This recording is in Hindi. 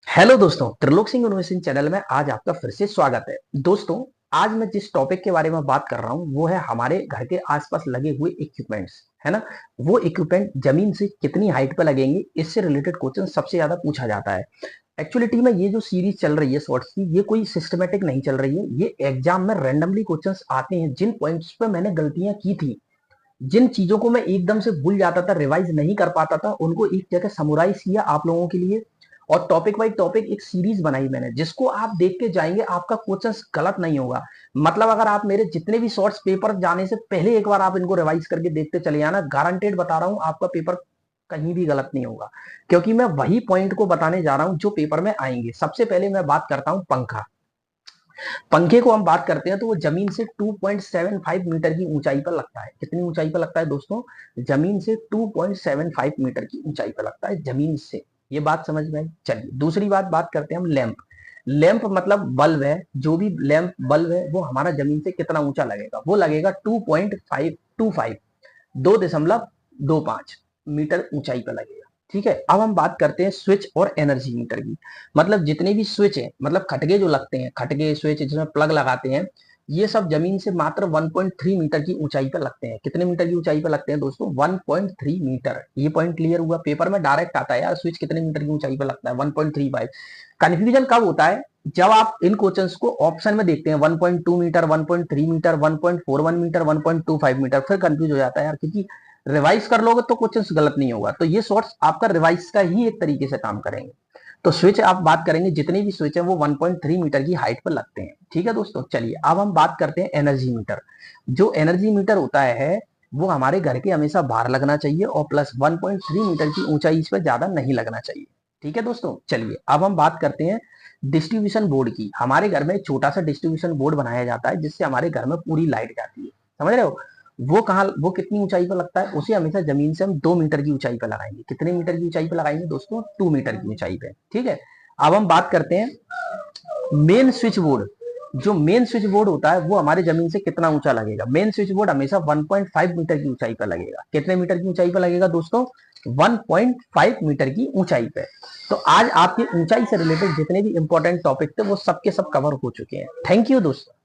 हेलो दोस्तों, त्रिलोक सिंह इनोवेशन चैनल में आज आपका फिर से स्वागत है। दोस्तों, आज मैं जिस टॉपिक के बारे में बात कर रहा हूँ वो है हमारे घर के आसपास लगे हुए इक्विपमेंट्स, है ना। वो इक्विपमेंट जमीन से कितनी हाइट पर लगेंगे, इससे रिलेटेड क्वेश्चन सबसे ज्यादा पूछा जाता है। एक्चुअलिटी में ये जो सीरीज चल रही है शॉर्ट्स की, ये कोई सिस्टमेटिक नहीं चल रही है। ये एग्जाम में रैंडमली क्वेश्चंस आते हैं। जिन पॉइंट्स पे मैंने गलतियां की थी, जिन चीजों को मैं एकदम से भूल जाता था, रिवाइज नहीं कर पाता था, उनको एक जगह समराइज किया आप लोगों के लिए और टॉपिक बाई टॉपिक एक सीरीज बनाई मैंने, जिसको आप देख के जाएंगे, आपका क्वेश्चन गलत नहीं होगा। मतलब अगर आप मेरे जितने भी शॉर्ट्स पेपर जाने से पहले एक बार आप इनको रिवाइज करके देखते चले आना, गारंटेड बता रहा हूं आपका पेपर कहीं भी गलत नहीं होगा। क्योंकि मैं वही पॉइंट को बताने जा रहा हूं जो पेपर में आएंगे। सबसे पहले मैं बात करता हूं पंखा। पंखे को हम बात करते हैं तो वो जमीन से 2.75 मीटर की ऊंचाई पर लगता है। कितनी ऊंचाई पर लगता है दोस्तों? जमीन से 2.75 मीटर की ऊंचाई पर लगता है, जमीन से। ये बात समझ में आई। चलिए दूसरी बात करते हैं हम लैंप। लैंप मतलब बल्ब है। जो भी लैंप बल्ब है वो हमारा जमीन से कितना ऊंचा लगेगा? वो लगेगा 2.525, 2.25 मीटर ऊंचाई पर लगेगा। ठीक है, अब हम बात करते हैं स्विच और एनर्जी मीटर की। मतलब जितने भी स्विच हैं, मतलब खटके जो लगते हैं, खटके स्विच जिसमें प्लग लगाते हैं, ये सब जमीन से मात्र 1.3 मीटर की ऊंचाई पर लगते हैं। कितने मीटर की ऊंचाई पर लगते हैं दोस्तों? 1.3 मीटर। ये पॉइंट क्लियर हुआ? पेपर में डायरेक्ट आता है यार, स्विच कितने मीटर की ऊंचाई पर लगता है? 1.35। कंफ्यूजन कब होता है? जब आप इन क्वेश्चंस को ऑप्शन में देखते हैं, 1.2 मीटर, 1.3 मीटर, 1.41 मीटर, 1.25 मीटर, फिर कंफ्यूज हो जाता है यार। क्योंकि रिवाइज कर लोगे तो क्वेश्चन गलत नहीं होगा। तो ये शॉर्ट्स आपका रिवाइज का ही एक तरीके से काम करेंगे। तो स्विच आप बात करेंगे, जितने भी स्विच है वो 1.3 मीटर की हाइट पर लगते हैं। ठीक है दोस्तों, चलिए अब हम बात करते हैं एनर्जी मीटर। जो एनर्जी मीटर होता है वो हमारे घर के हमेशा बाहर लगना चाहिए और प्लस 1.3 मीटर की ऊंचाई इस पर ज्यादा नहीं लगना चाहिए। ठीक है दोस्तों, चलिए अब हम बात करते हैं डिस्ट्रीब्यूशन बोर्ड की। हमारे घर में एक छोटा सा डिस्ट्रीब्यूशन बोर्ड बनाया जाता है जिससे हमारे घर में पूरी लाइट जाती है। समझ रहे हो? वो कितनी ऊंचाई पर लगता है? उसे हमेशा जमीन से हम 2 मीटर की ऊंचाई पर लगाएंगे। कितने मीटर की ऊंचाई पर लगाएंगे दोस्तों? 2 मीटर की ऊंचाई पे। ठीक है, अब हम बात करते हैं मेन स्विच बोर्ड। जो मेन स्विच बोर्ड होता है वो हमारे जमीन से कितना ऊंचा लगेगा? मेन स्विच बोर्ड हमेशा 1.5 मीटर की ऊंचाई पर लगेगा। कितने मीटर की ऊंचाई पर लगेगा दोस्तों? 1.5 मीटर की ऊंचाई पे। तो आज आपकी ऊंचाई से रिलेटेड जितने भी इंपॉर्टेंट टॉपिक थे वो सबके सब कवर हो चुके हैं। थैंक यू दोस्तों।